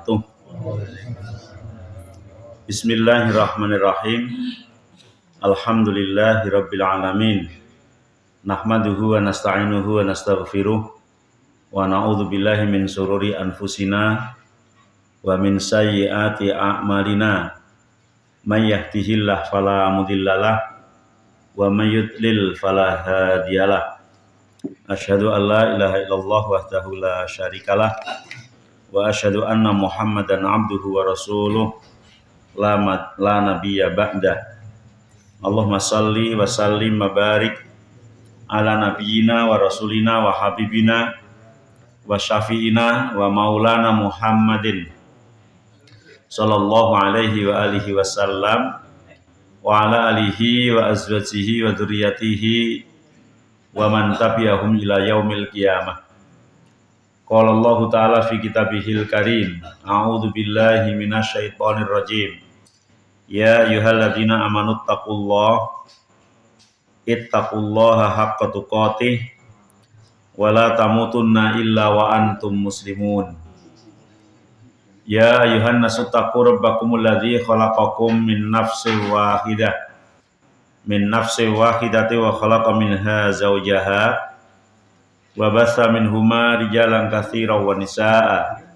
wabarakatuh. Bismillahirrahmanirrahim. Alhamdulillahirabbil alamin. Nahmaduhu wa nasta'inuhu wa nastaghfiruh wa na'udzu billahi min syururi anfusina wa min sayyiati a'malina. May yahdihillahu fala mudhillalah wa may yudlil fala hadiyalah. Asyhadu an la ilaha illallah wahdahu la syarikalah wa asyhadu anna Muhammadan abduhu wa rasuluh la nabiyya ba'dah. Allahumma salli wa sallim wa barik ala nabiyyina wa rasulina wa habibina wa syafi'ina wa maulana Muhammadin sallallahu alaihi wa alihi wasallam wa ala alihi wa azwajihi wa dzurriyyatihi wa man tabi'ahum ila yaumil qiyamah. Qala Allah ta'ala fi kitabihil karim, a'udzu billahi minasyaitonir rajim. Ya ayyuhalladzina amanu ittaqullaha haqqa tuqatih wa la tamutunna illa wa antum muslimun. Ya ayyuhan nasu taqu rabbakumul ladzi khalaqakum min nafsin wahidati wa khalaqa minha zawjaha wa batha minhuma rijalan katsiran wa nisaa'a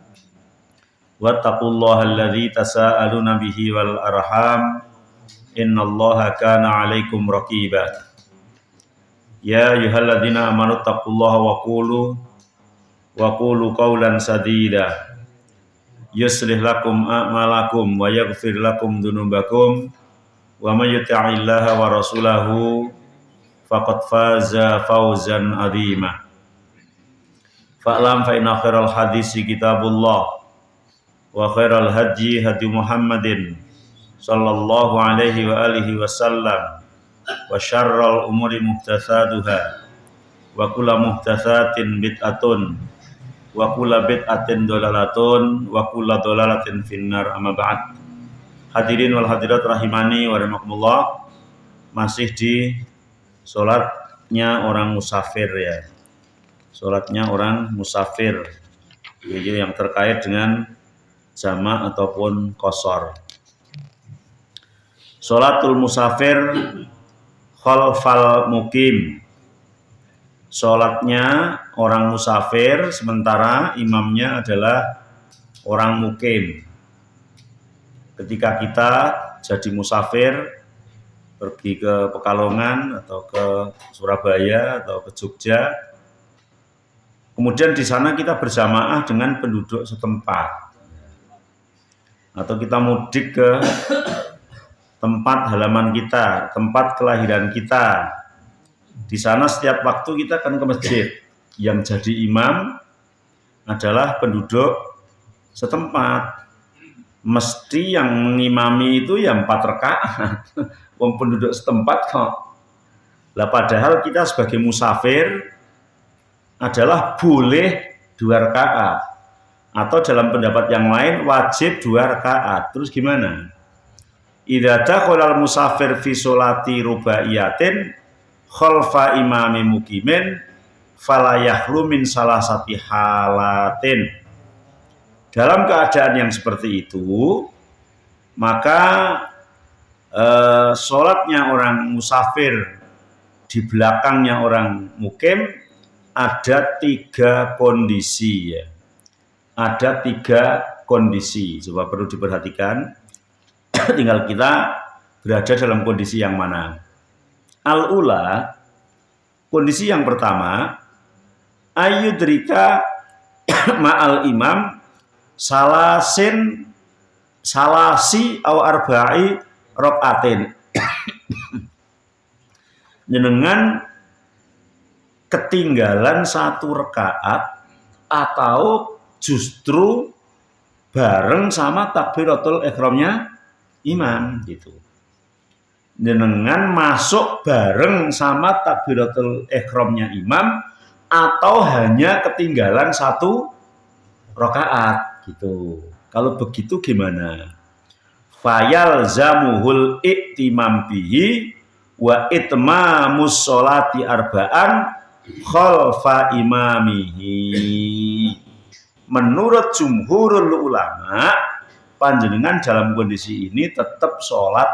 wattaqullaha alladzi tasaaluna bihi wal arham innallaha kana 'alaikum raqiba. Ya ayyuhalladzina amanu taqullaha wa qulu qawlan sadida yuslih lakum a'malakum wa yaghfir lakum dzunubakum wa may yuti'illaha wa rasulahu faqad faza fawzan 'azima. Fa'lam fa inna khairal hadisi kitabullah wa khairal hadyi hadyu Muhammadin sallallahu alaihi wa alihi wasallam wa syarral umuri muhdatsatuha wa kullu muhdatsatin bid'atun wa kullu bid'atin dhalalatun wa kullu dhalalatin finnar. Amma ba'd. Hadirin wal hadirat rahimani wa rahimakumullah. Masih di salatnya orang musafir ya. Salatnya orang musafir, yaitu yang terkait dengan jamak ataupun qashar. Salatul musafir khalfal mukim. Salatnya orang musafir sementara imamnya adalah orang mukim. Ketika kita jadi musafir pergi ke Pekalongan atau ke Surabaya atau ke Jogja, kemudian di sana kita berjamaah dengan penduduk setempat, atau kita mudik ke tempat halaman kita, tempat kelahiran kita. Di sana setiap waktu kita akan ke masjid. Yang jadi imam adalah penduduk setempat. Mesti yang mengimami itu ya 4 rakaat. Wong penduduk setempat kok. Lah padahal kita sebagai musafir adalah boleh 2 rakaat. Atau dalam pendapat yang lain wajib 2 rakaat. Terus gimana? Idza dakhalal musafir fi sholati rubaiyatin khalfa imami muqimin fala yakhlu min salasati halatin. Dalam keadaan yang seperti itu, maka sholatnya orang musafir di belakangnya orang mukim ada 3 kondisi ya. Ada 3 kondisi. Coba perlu diperhatikan. Tinggal kita berada dalam kondisi yang mana. Al-ula, kondisi yang pertama, ayyudrika ma'al imam salasi au arba'i raqatin. Jenengan ketinggalan 1 rakaat atau justru bareng sama takbiratul ihramnya imam gitu. Jenengan masuk bareng sama takbiratul ihramnya imam atau hanya ketinggalan 1 rakaat gitu. Kalau begitu gimana? Fayal zamuhul iktimam bihi wa itmamus sholati arba'an khalfa imamihi. menurut jumhurul ulama panjenengan dalam kondisi ini tetap sholat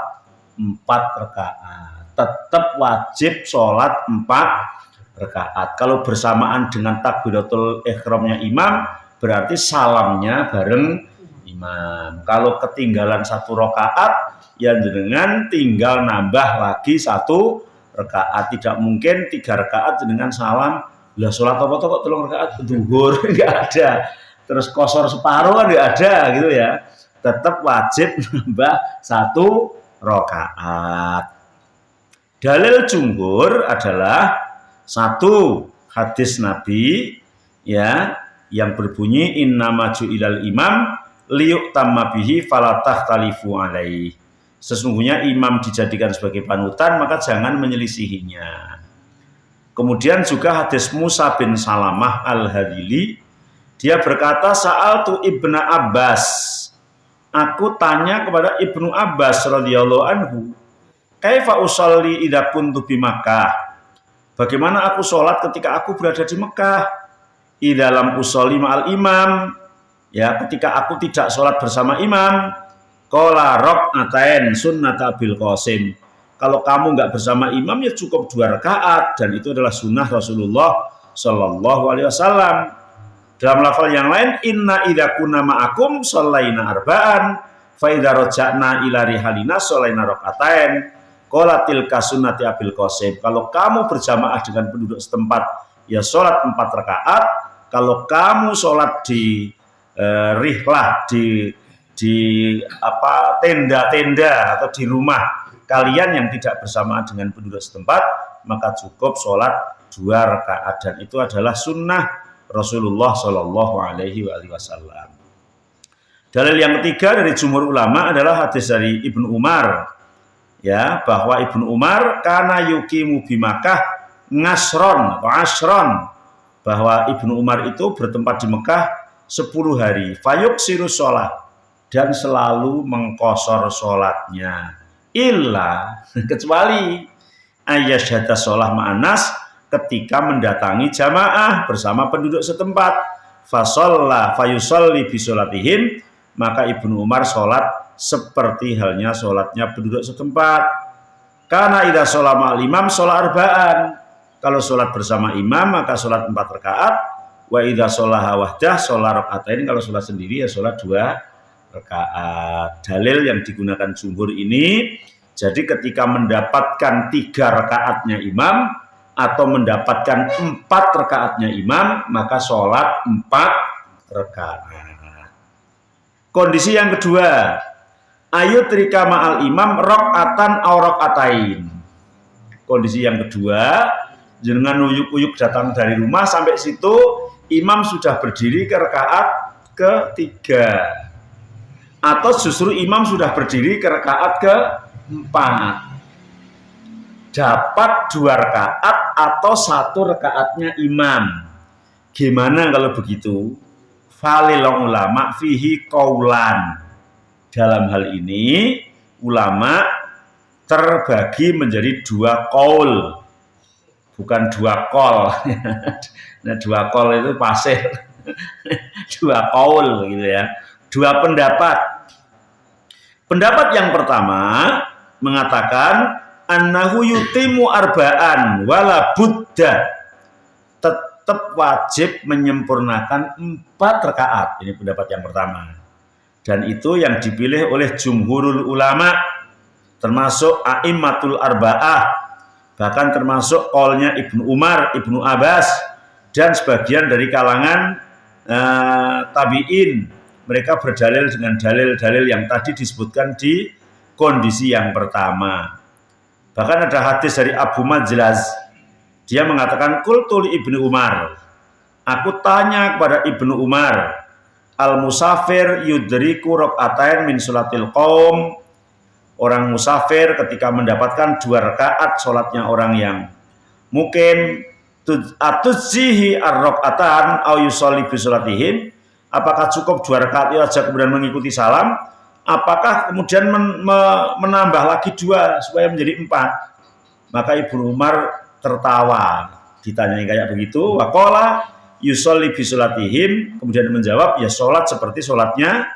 4 rakaat, tetap wajib sholat 4 rakaat. Kalau bersamaan dengan takbiratul ihramnya imam, berarti salamnya bareng imam. Kalau ketinggalan 1 rakaat, ya jenengan tinggal nambah lagi 1 rakaat. Tidak mungkin 3 rakaat jenengan salam, lah sholat apa kok 3 rakaat zuhur, enggak ada. Terus kosor separuh kan enggak ada gitu ya. Tetap wajib nambah 1 rakaat. Dalil jumhur adalah 1 hadis Nabi ya yang berbunyi innama ju'ilal imam liyu'tamma bihi falatah talifu alaihi. Sesungguhnya imam dijadikan sebagai panutan, maka jangan menyelisihinya. Kemudian juga hadis Musa bin Salamah al-Hadili, dia berkata sa'altu Ibnu Abbas, aku tanya kepada Ibnu Abbas radhiyallahu anhu, kaifa usolli idza kuntu bi Makkah? Bagaimana aku sholat ketika aku berada di Mekah? Dalam usolli ma'al imam, ya ketika aku tidak sholat bersama imam. Qala rak'atain sunnata Abil Qasim. Kalau kamu nggak bersama imam ya cukup 2 rakaat, dan itu adalah sunnah Rasulullah Shallallahu Alaihi Wasallam. Dalam lafal yang lain, inna idza kunna ma'akum shallaina arba'an fa idza raja'na ila rihalina shallaina rak'atain. Qala tilka sunnati Abil Qasim. Kalau kamu berjamaah dengan penduduk setempat ya sholat 4 rakaat. Kalau kamu sholat di rihlah di tenda-tenda atau di rumah kalian yang tidak bersamaan dengan penduduk setempat, maka cukup sholat 2 rakaat, dan itu adalah sunnah Rasulullah Shallallahu Alaihi Wasallam. Dalil yang ketiga dari jumhur ulama adalah hadis dari Ibnu Umar, ya, bahwa Ibnu Umar kana yuqimu bi Makkah ngasron atau asron, bahwa Ibnu Umar itu bertempat di Mekah 10 hari, fayuksiru sholat, dan selalu mengkosor sholatnya, kecuali ayyasyhada sholah ma'anas, ketika mendatangi jamaah bersama penduduk setempat, fasalla fayusalli bisolatihim, maka Ibnu Umar sholat seperti halnya sholatnya penduduk setempat. Karena idza sholat ma'al imam sholat arba'an, kalau sholat bersama imam maka sholat 4 rakaat. Wa idza sholaha wahdah sholat rakaatain, kalau sholat sendiri ya sholat 2 rakaat. Dalil yang digunakan jumhur ini, jadi ketika mendapatkan 3 rakaatnya imam atau mendapatkan 4 rakaatnya imam, maka sholat 4 rakaat. Kondisi yang kedua, ayutrika ma'al imam rakaatan aw rakaatain. Kondisi yang kedua, jenengan uyuk-uyuk datang dari rumah, sampai situ imam sudah berdiri ke rakaat ketiga, atau justru imam sudah berdiri ke rakaat keempat, dapat 2 rakaat atau 1 rakaatnya imam. Gimana kalau begitu? Falil ulama fihi qaulan. Dalam hal ini ulama terbagi menjadi 2 qaul, bukan 2 qol. Nah, 2 qol itu pasir. 2 qaul gitu ya. 2 pendapat. Pendapat yang pertama mengatakan annahu yutimu arba'an wala budda, tetap wajib menyempurnakan 4 rakaat. Ini pendapat yang pertama. Dan itu yang dipilih oleh jumhurul ulama, termasuk a'immatul arba'ah, bahkan termasuk qaulnya Ibnu Umar, Ibnu Abbas, dan sebagian dari kalangan tabi'in. Mereka berdalil dengan dalil-dalil yang tadi disebutkan di kondisi yang pertama. Bahkan ada hadis dari Abu Majlaz, dia mengatakan qultu li Ibnu Umar, aku tanya kepada Ibnu Umar, al-musafir yudriku rakaatain min sholatil qaum. Orang musafir ketika mendapatkan 2 rakaat sholatnya orang yang mukim, atuzzihi ar-rakaatan au yusolli bi sholatihim, apakah cukup 2 rakaat itu saja kemudian mengikuti salam, apakah kemudian menambah lagi 2 supaya menjadi 4? Maka Ibnu Umar tertawa ditanyai kayak begitu, waqala yusolli bi sholatihim, kemudian menjawab ya sholat seperti sholatnya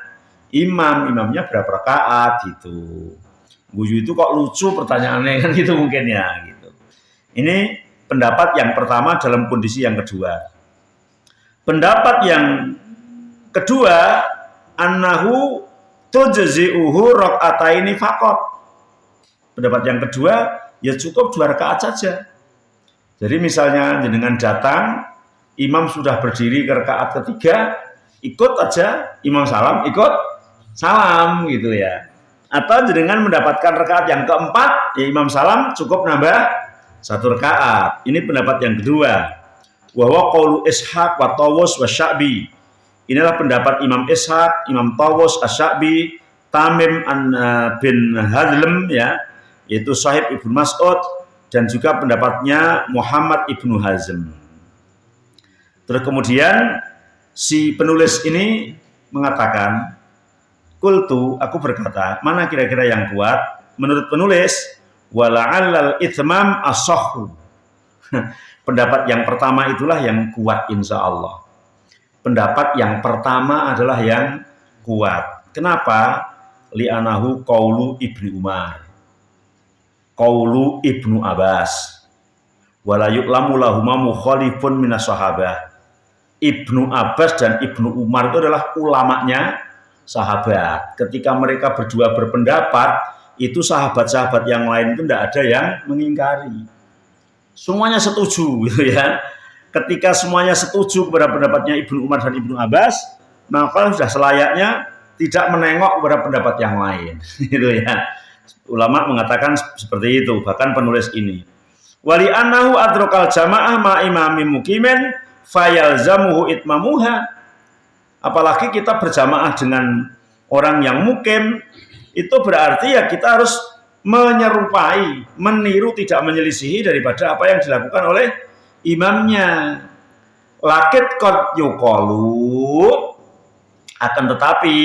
imamnya berapa rakaat gitu. Guyu itu kok lucu pertanyaannya kan gitu mungkin ya gitu. Ini pendapat yang pertama dalam kondisi yang kedua. Pendapat yang kedua, annahu tujzi'uhu raka'ataini faqat. Pendapat yang kedua, ya cukup 2 rakaat saja. Jadi misalnya jenengan datang, imam sudah berdiri ke rakaat ketiga, ikut aja, imam salam, ikut salam gitu ya. Atau jenengan mendapatkan rakaat yang keempat, ya imam salam cukup nambah 1 rakaat. Ini pendapat yang kedua. Wa qaulu Ishaq wa Tawus wa Sya'bi. Inilah pendapat Imam Ishaq, Imam Tawus, Asy-Sya'bi, Tamim bin Hadlam ya, yaitu sahib Ibnu Mas'ud, dan juga pendapatnya Muhammad Ibnu Hazm. Terus kemudian si penulis ini mengatakan, qultu, aku berkata, mana kira-kira yang kuat? Menurut penulis, wala'allal itsmam as-sahhu. Pendapat yang pertama itulah yang kuat insya Allah. Pendapat yang pertama adalah yang kuat. Kenapa? Li'anahu qaulu Ibnu Umar, qaulu Ibnu Abbas, wala yu'lamu lahuma mukhalifun minas sahabah. Ibnu Abbas dan Ibnu Umar itu adalah ulamanya sahabat. Ketika mereka berdua berpendapat, itu sahabat-sahabat yang lain itu tidak ada yang mengingkari. Semuanya setuju gitu ya. Ketika semuanya setuju kepada pendapatnya Ibnu Umar dan Ibnu Abbas, maka sudah selayaknya tidak menengok kepada pendapat yang lain gitu ya. Ulama mengatakan seperti itu, bahkan penulis ini. Wali annahu adrokal jamaah ma imami mukimen fayalzamuhu itmamuha. Apalagi kita berjamaah dengan orang yang mukim, itu berarti ya kita harus menyerupai, meniru, tidak menyelisihi daripada apa yang dilakukan oleh imamnya. Lakit qad yuqalu, akan tetapi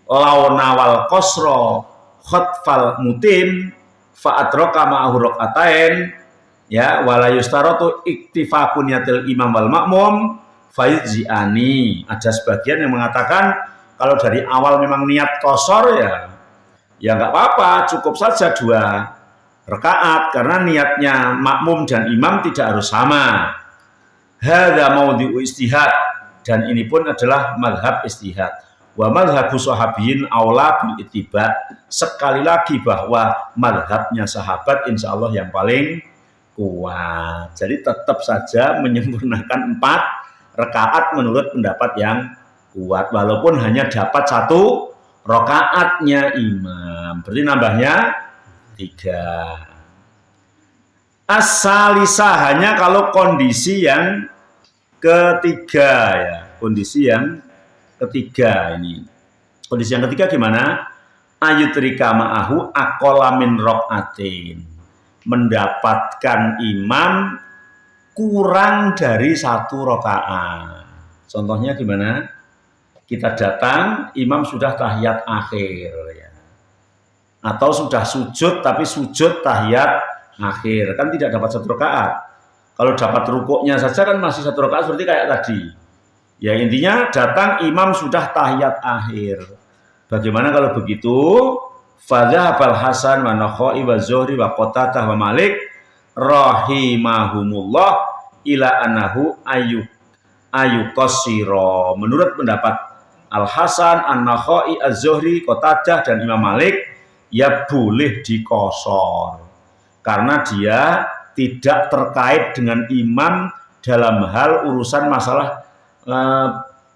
lawnawal qasra khatfal mutim fa adraka ma'ahu rak'atain ya wala yustaratu iktifaqun yatil imam wal ma'mum fayzi'ani. Ada sebagian yang mengatakan kalau dari awal memang niat qasar ya nggak apa-apa, cukup saja 2 rakaat karena niatnya makmum dan imam tidak harus sama. Hadza maudhi'u istihad, dan ini pun adalah mazhab istihad. Wa mazhabu sahabiyyin aula bil ittiba. Sekali lagi bahwa mazhabnya sahabat insya Allah yang paling kuat. Jadi tetap saja menyempurnakan 4 rakaat menurut pendapat yang kuat, walaupun hanya dapat 1 rakaatnya imam, berarti nambahnya 3. As-salisa, hanya kalau kondisi yang ketiga ya, kondisi yang ketiga ini. Kondisi yang ketiga gimana? Ayutrika ma'ahu aqalla min rak'atin. Mendapatkan imam kurang dari 1 rakaat. Contohnya gimana? Kita datang, imam sudah tahiyat akhir ya. Atau sudah sujud tapi sujud tahiyat akhir, kan tidak dapat 1 rakaat. Kalau dapat rukuknya saja kan masih 1 rakaat seperti kayak tadi. Ya intinya datang imam sudah tahiyat akhir. Bagaimana kalau begitu? Fadzahabal Hasan wa Nakhai wa Zuhri wa Qatadah wa Malik rahimahumullah ila annahu ayuqassira. Menurut pendapat Al Hasan, An-Nakhai, Az-Zuhri, Qatadah dan Imam Malik, ya boleh dikosor karena dia tidak terkait dengan imam dalam hal urusan masalah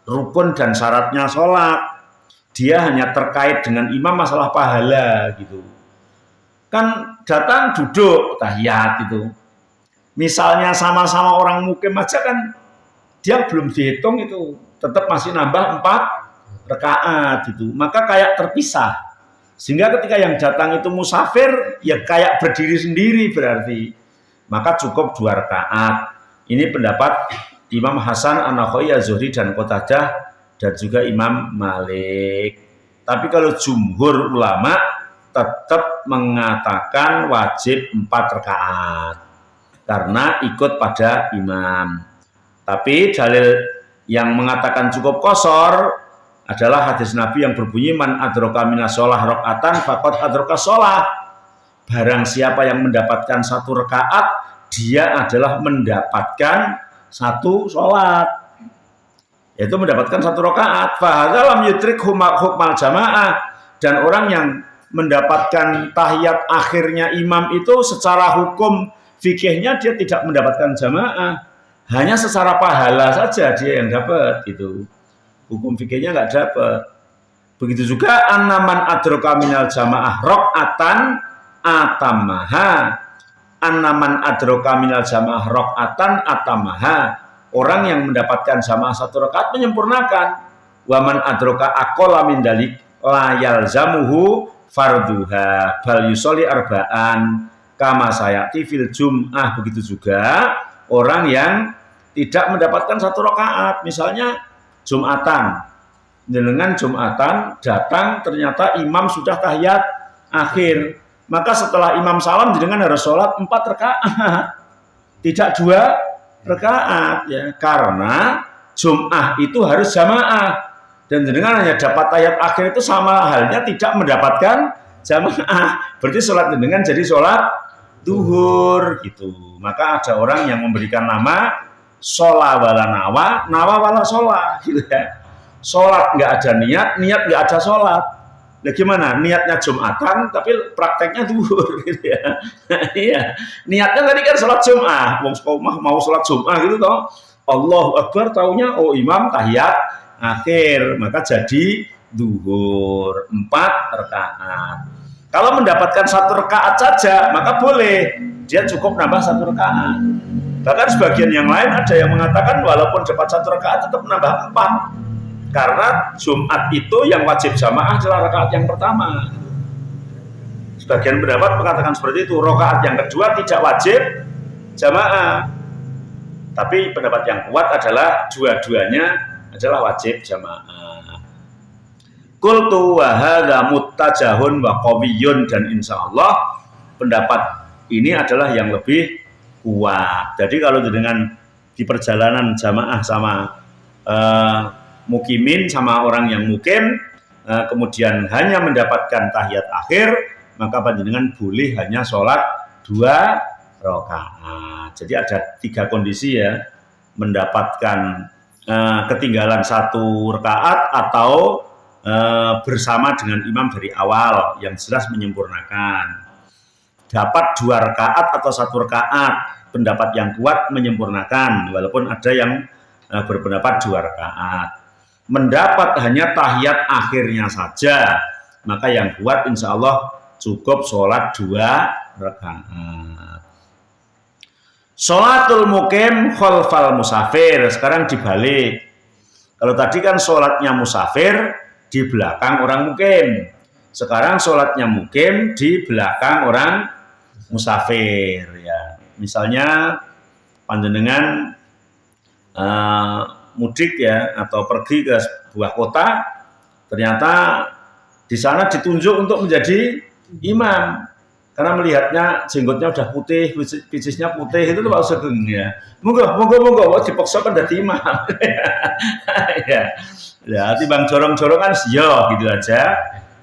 rukun dan syaratnya sholat. Dia hanya terkait dengan imam masalah pahala gitu. Kan datang duduk tahiyat itu. Misalnya sama-sama orang mukim aja kan dia belum dihitung itu, tetap masih nambah 4 rakaat gitu. Maka kayak terpisah. Sehingga ketika yang datang itu musafir, ya kayak berdiri sendiri berarti. Maka cukup 2 rakaat. Ini pendapat Imam Hasan, An-Nakhai, Az-Zuhri dan Qatadah dan juga Imam Malik. Tapi kalau jumhur ulama tetap mengatakan wajib 4 rakaat karena ikut pada imam. Tapi dalil yang mengatakan cukup qashar adalah hadis Nabi yang berbunyi man adraka minas shalah rakaatan faqad adraka shalah. Barang siapa yang mendapatkan satu rakaat, dia adalah mendapatkan satu sholat, yaitu mendapatkan satu rakaat. Fahadza lam yudrik hukmal jamaah, dan orang yang mendapatkan tahiyat akhirnya imam itu secara hukum fikihnya dia tidak mendapatkan jamaah, hanya secara pahala saja dia yang dapat, itu hukum fikihnya nggak dapat. Begitu juga annaman adraka minal jamaah rakaatan atamaha, annaman adraka minal jamaah rakaatan atamaha, orang yang mendapatkan jamaah satu rakaat menyempurnakan. Waman adraka aqalla min dalik la yalzamuhu farduha bal yusolli arba'an kama sayati fil jum'ah. Begitu juga orang yang tidak mendapatkan satu rakaat, misalnya Jumatan, dengan Jumatan datang ternyata imam sudah tahiyat akhir, maka setelah imam salam dengan harus sholat 4 rakaat, tidak 2 rakaat, ya, karena Jum'ah itu harus jamaah, dan dengan hanya dapat tahiyat akhir itu sama halnya tidak mendapatkan jamaah, berarti sholat dengan jadi sholat duhur gitu. Maka ada orang yang memberikan nama sholat wala nawa, nawa wala sholat, gitu ya. Sholat nggak ada niat, niat nggak ada sholat. Nah gimana? Niatnya Jumatan, tapi prakteknya duhur, gitu ya. Iya, niatnya tadi kan sholat Jum'ah, mau sholat Jum'ah gitu toh. Allahu Akbar, taunya oh imam tahiyat akhir, maka jadi duhur 4 rakaat. Kalau mendapatkan 1 rakaat saja, maka boleh, dia cukup nambah 1 rakaat. Bahkan sebagian yang lain ada yang mengatakan walaupun dapat 1 rakaat tetap menambah 4. Karena Jumat itu yang wajib jamaah adalah rakaat yang pertama. Sebagian pendapat mengatakan seperti itu. Rakaat yang kedua tidak wajib jamaah. Tapi pendapat yang kuat adalah dua-duanya adalah wajib jamaah. Qultu wa hadza muttajahun wa qawiyyun, dan insyaallah pendapat ini adalah yang lebih kuat. Jadi kalau dengan di perjalanan jamaah sama mukimin, sama orang yang mukim, kemudian hanya mendapatkan tahiyat akhir, maka panjenengan boleh hanya sholat 2 rakaat. Jadi ada 3 kondisi ya, mendapatkan ketinggalan 1 rakaat atau bersama dengan imam dari awal yang jelas menyempurnakan. Dapat 2 rakaat atau 1 rakaat, pendapat yang kuat menyempurnakan, walaupun ada yang berpendapat 2 rakaat. Mendapat hanya tahiyat akhirnya saja, maka yang kuat insya Allah cukup sholat 2 rakaat. Sholatul mukim khalfal musafir, sekarang dibalik. Kalau tadi kan sholatnya musafir di belakang orang mukim, sekarang sholatnya mukim di belakang orang musafir. Ya, misalnya panjenengan mudik ya, atau pergi ke sebuah kota, ternyata di sana ditunjuk untuk menjadi imam karena melihatnya jenggotnya udah putih, picisnya putih, itu tuh Pak Sugeng ya. Monggo dipaksa kan jadi imam. Ya, timbang jorong-jorongan yo gitu aja.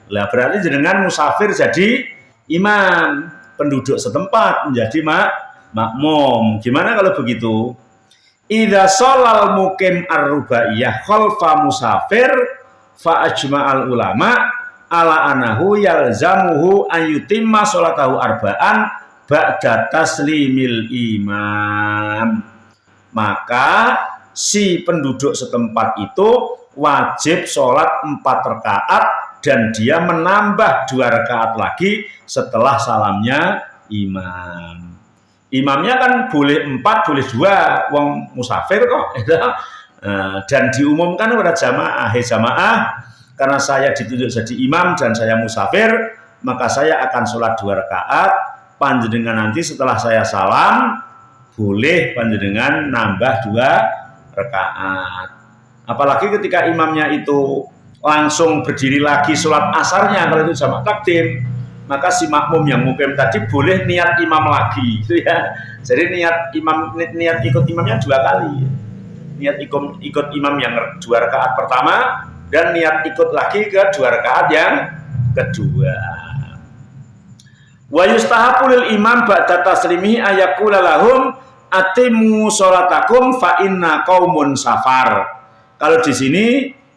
Lah berarti jenengan musafir jadi imam, penduduk setempat menjadi makmum. Gimana kalau begitu? Idza sholal mukim ar-rubaiyah khalfa musafir fa ajma'al ulama ala anahu yalzamuhu an yutimma sholatahu arba'an ba'da taslimil imam. Maka si penduduk setempat itu wajib sholat 4 rakaat dan dia menambah 2 rakaat lagi setelah salamnya imam. Imamnya kan boleh 4, boleh 2, wong musafir kok. Dan diumumkan kepada jamaah, hei jamaah, karena saya ditunjuk jadi imam dan saya musafir, maka saya akan sholat 2 rakaat. Panjenengan nanti setelah saya salam, boleh panjenengan nambah 2 rakaat. Apalagi ketika imamnya itu langsung berdiri lagi sholat asarnya, kalau itu jamak takdim, maka si makmum yang mukim tadi boleh niat imam lagi, gitu ya. Jadi niat ikut imamnya 2 kali. niat ikut imam yang 2 rakaat pertama dan niat ikut lagi ke 2 rakaat yang kedua. Wa yustahabu lil imam ba'da taslimihi ayaqula lahum atimu sholatakum fa inna qaumun safar. Kalau di sini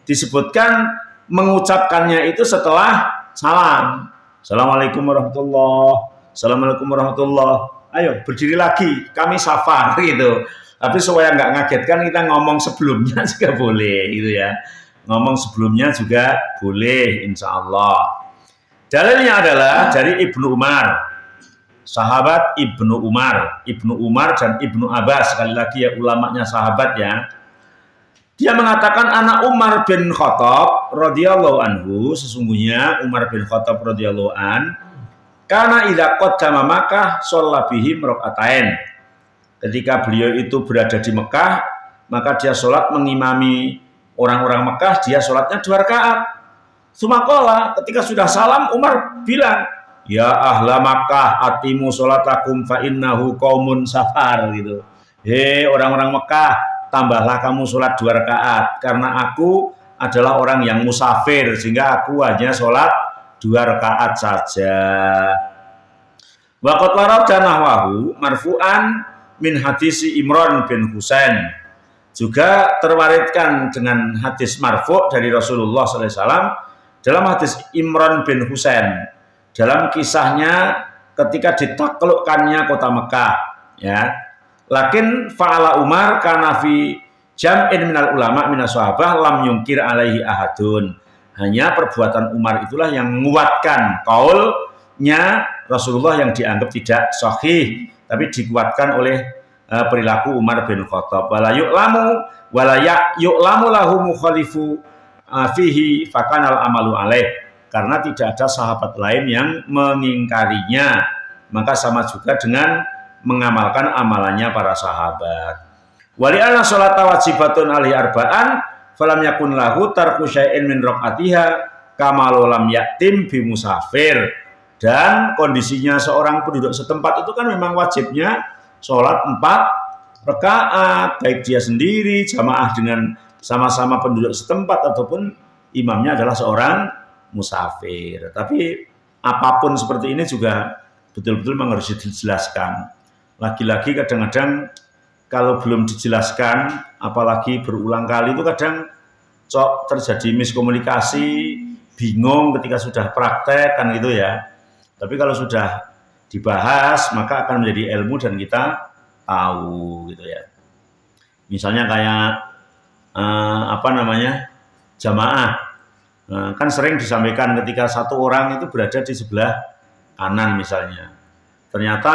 disebutkan mengucapkannya itu setelah salam. Assalamualaikum warahmatullahi. Assalamualaikum warahmatullahi. Ayo berdiri lagi, kami safar gitu. Tapi supaya nggak ngagetkan kita ngomong sebelumnya juga boleh gitu ya. Ngomong sebelumnya juga boleh insya Allah. Dalilnya adalah dari Ibnu Umar. Sahabat Ibnu Umar. Ibnu Umar dan Ibnu Abbas. Sekali lagi ya ulamanya sahabat ya. Dia mengatakan anak Umar bin Khattab radhiyallahu anhu, sesungguhnya Umar bin Khattab radhiyallahu an karena idza qaddama Makkah shalla bihim rakaatain. Ketika beliau itu berada di Mekah, maka dia sholat mengimami orang-orang Mekah, dia sholatnya 2 rakaat. Sumaqala, ketika sudah salam Umar bilang, "Ya ahla Makkah, atimu sholatakum fa innahu qaumun safar," gitu. Hei orang-orang Mekah, tambahlah kamu sholat 2 rakaat karena aku adalah orang yang musafir sehingga aku hanya sholat 2 rakaat saja. Wa qad warada nahwahu marfu'an min hadisi Imran bin Husain. Juga terwaritkan dengan hadis marfu' dari Rasulullah SAW dalam hadis Imran bin Husain dalam kisahnya ketika ditaklukkannya kota Mekah ya. Lakin fa'ala Umar kana fi jam'in minal ulama minas sahabah lam yungkir alaihi ahadun. Hanya perbuatan Umar itulah yang menguatkan kaulnya Rasulullah yang dianggap tidak sahih, tapi dikuatkan oleh perilaku Umar bin Khattab. Wala yu'lamu lahu mukhalifu fihi fakanal amalu alaih. Karena tidak ada sahabat lain yang mengingkarinya, maka sama juga dengan mengamalkan amalannya para sahabat. Wali anna sholata wajibatun alaihi arba'an falam yakun lahu tarku syai'in min raqatiha kama lam yatim bi musafir. Dan kondisinya seorang penduduk setempat itu kan memang wajibnya sholat 4 rakaat, baik dia sendiri, jamaah dengan sama-sama penduduk setempat ataupun imamnya adalah seorang musafir. Tapi apapun seperti ini juga betul-betul memang harus dijelaskan. Lagi-lagi kadang-kadang kalau belum dijelaskan, apalagi berulang kali itu kadang terjadi miskomunikasi, bingung ketika sudah praktek kan gitu ya. Tapi kalau sudah dibahas maka akan menjadi ilmu dan kita tahu gitu ya. Misalnya kayak jamaah. Kan sering disampaikan ketika satu orang itu berada di sebelah kanan misalnya. Ternyata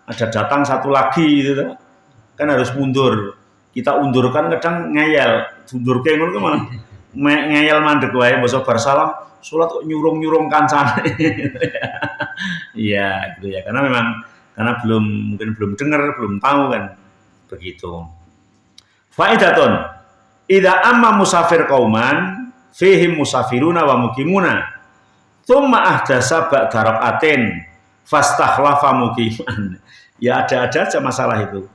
ada datang satu lagi gitu kan harus mundur. Kita undurkan kadang ngeyel, mundur ke ngono malah ngeyel mandek wae basa bar salam, salat kok nyurung-nyurung kancane. Iya, gitu ya. Karena mungkin belum dengar, belum tahu kan. Begitu. Faidatun. Idza amma musafir qauman fihim musafiruna wa mukimuna. Tsumma ahdasa ba'da rak'atin fastakhlafa mukiman. Ya ada-ada aja masalah itu.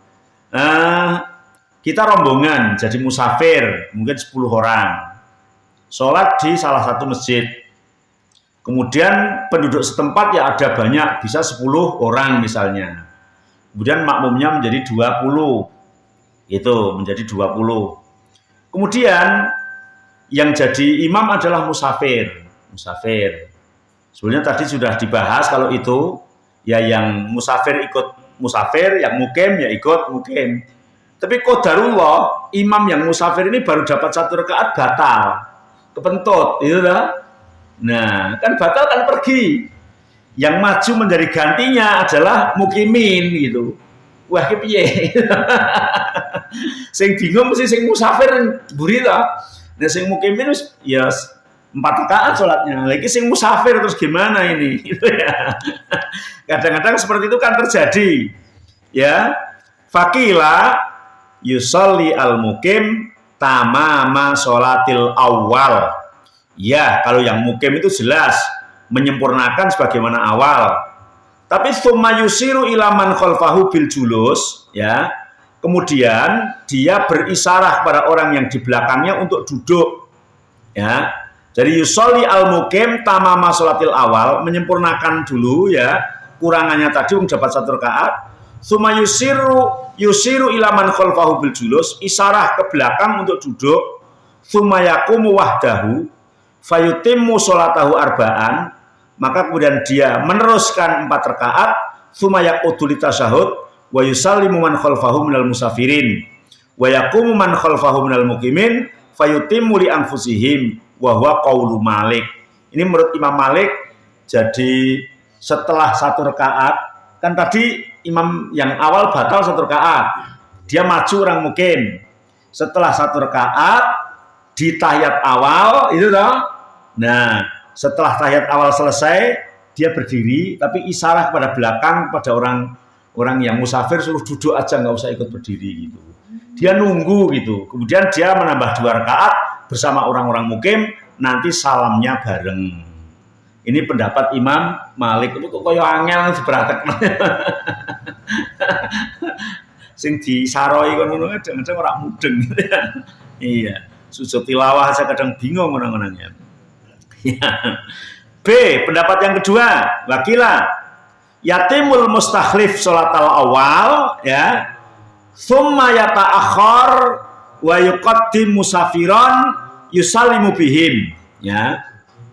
Kita rombongan jadi musafir, mungkin 10 orang. Sholat di salah satu masjid. Kemudian penduduk setempat ya ada banyak, bisa 10 orang misalnya. Kemudian makmumnya menjadi 20. Itu menjadi 20. Kemudian yang jadi imam adalah musafir. Sebenarnya tadi sudah dibahas kalau itu ya yang musafir ikut musafir, yang mukim ya ikut mukim. Tapi qadarullah imam yang musafir ini baru dapat 1 rakaat batal, kepentut, gitu lah. Nah, kan batal kan pergi. Yang maju menjadi gantinya adalah mukimin gitu. Wah, ki piye? Sing bingung mesti sing musafir buri ta. Nah, sing mukimin wis ya 4 rakaat salatnya. Lagi sing musafir terus gimana ini? Gitu ya. Kadang-kadang seperti itu kan terjadi. Ya. Faqila yusolli al-mukim tamama sholatil awal. Ya, kalau yang mukim itu jelas menyempurnakan sebagaimana awal. Tapi tsumma yusiru ila man khalfahu bil julus, ya. kemudian dia berisyarah kepada orang yang di belakangnya untuk duduk. Ya. Jadi yusolli al-mukim tamama sholatil awal, menyempurnakan dulu ya kurangannya tadi dapat 1 rakaat. Suma yusiru ilaman khalfahu bil julus, isyarah ke belakang untuk duduk. Suma yaqumu wahdahu fayutimmu sholatahu arba'an, maka kemudian dia meneruskan 4 rakaat. Suma yaqudu litasyahud wa yusallimu man khalfahu minal musafirin wa yaqumu man khalfahu minal muqimin fayutimmu li anfusihim wa huwa qaulu Malik. Ini menurut Imam Malik, jadi setelah 1 rakaat, kan tadi imam yang awal batal 1 rakaat, dia maju orang mukim. Setelah 1 rakaat di tahiyat awal itu toh. Nah, setelah tahiyat awal selesai, dia berdiri tapi isyarah kepada belakang pada orang yang musafir, suruh duduk aja, nggak usah ikut berdiri gitu. Dia nunggu gitu. Kemudian dia menambah 2 rakaat bersama orang-orang mukim, nanti salamnya bareng. Ini pendapat Imam Malik. Itu kok koyo angel diberatek. Sing disaroi ngono kadang-kadang ora mudeng. Iya, sujud tilawah saya kadang bingung orang-orangnya. B, pendapat yang kedua, wakila yatimul mustakhlif sholatal awal ya, summa yata'akhir wa yuqaddim musafiron yusallimu bihim ya.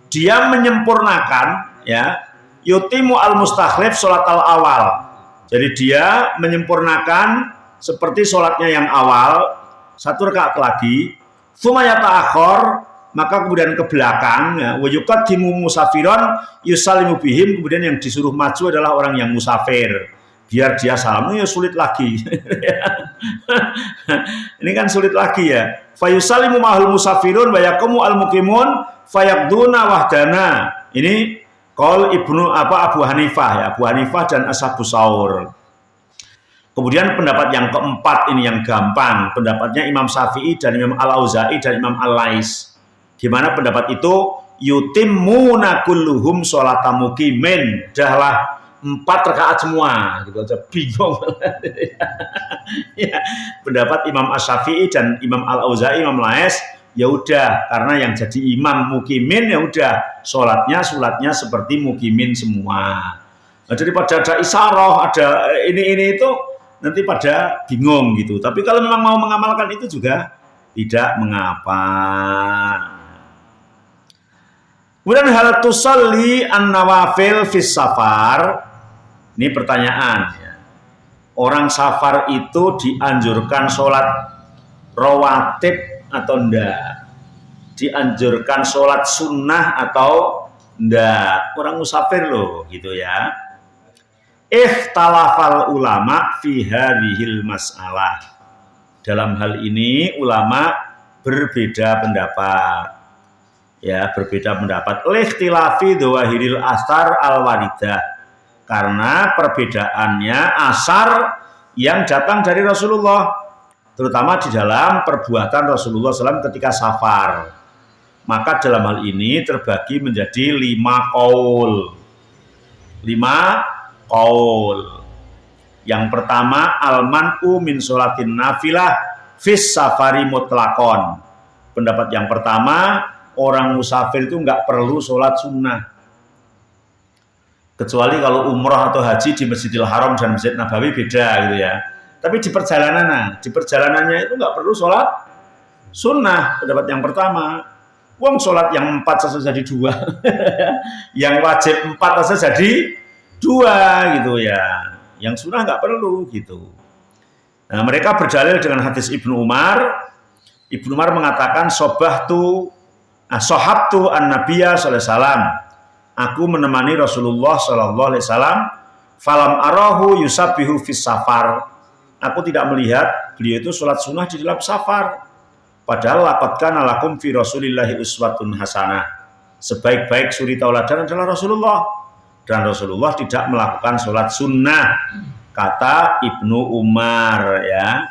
Dia menyempurnakan ya, yutimu al mustakhlif sholatal awal. Jadi dia menyempurnakan seperti sholatnya yang awal 1 rakaat lagi, summa yata'akhir, maka kemudian ke belakang ya, wa yuqaddimu musafiron yusallimu bihim, kemudian yang disuruh maju adalah orang yang musafir. Biar dia salam, ya sulit lagi. Ini kan sulit lagi ya. Fa yusallimu ma'al musafirun wa yaqumu al-muqimun fayaqduna wahdana. Ini qaul Abu Hanifah ya, Abu Hanifah dan Ashabus Shaur. Kemudian pendapat yang keempat ini yang gampang, pendapatnya Imam Syafi'i dan Imam Al-Auza'i dan Imam Al-Lais. Gimana pendapat itu? Yutimmuna kulluhum sholata muqimin. Dahlah 4 rakaat semua, gitu aja bingung. Ya, pendapat Imam Asy-Syafi'i dan Imam Al-Auza'i, Imam Lais, ya udah, karena yang jadi imam muqimin ya udah, sholatnya seperti muqimin semua. Nah, daripada ada isyarah, ada ini itu, nanti pada bingung gitu. Tapi kalau memang mau mengamalkan itu juga tidak mengapa. Kemudian hal tusalli an-nawafil fis safar. Ini pertanyaan ya. Orang safar itu dianjurkan sholat rawatib atau enggak? Dianjurkan sholat sunnah atau enggak? Orang musafir loh gitu ya. Ikhtalafal ulama fi hadhil mas'alah. Dalam hal ini ulama berbeda pendapat. Ya, berbeda pendapat. Likhtilafi dhawahiril asar al-waridah. Karena perbedaannya asar yang datang dari Rasulullah, terutama di dalam perbuatan Rasulullah SAW ketika safar. Maka dalam hal ini terbagi menjadi 5 qaul. 5 qaul. Yang pertama, al-man'u min sholatin nafilah fis safari mutlaqon. Pendapat yang pertama, orang musafir itu nggak perlu sholat sunnah. Kecuali kalau umrah atau haji di Masjidil Haram dan Masjid Nabawi beda gitu ya. Tapi di perjalanannya itu nggak perlu sholat sunnah. Pendapat yang pertama. Wong sholat yang 4 saja jadi 2. Yang wajib 4 saja jadi 2 gitu ya. Yang sunnah nggak perlu gitu. Nah, mereka berdalil dengan hadis Ibnu Umar. Ibnu Umar mengatakan sohabtu an-nabiyya sallallahu alaihi wasallam. Aku menemani Rasulullah sallallahu alaihi wasallam, falam arahu yusabbihu fis safar. Aku tidak melihat beliau itu sholat sunnah di dalam safar. Padahal laqad kana lakum fi Rasulillahi uswatun hasanah. Sebaik-baik suri tauladan adalah Rasulullah. Dan Rasulullah tidak melakukan sholat sunnah, kata Ibnu Umar ya.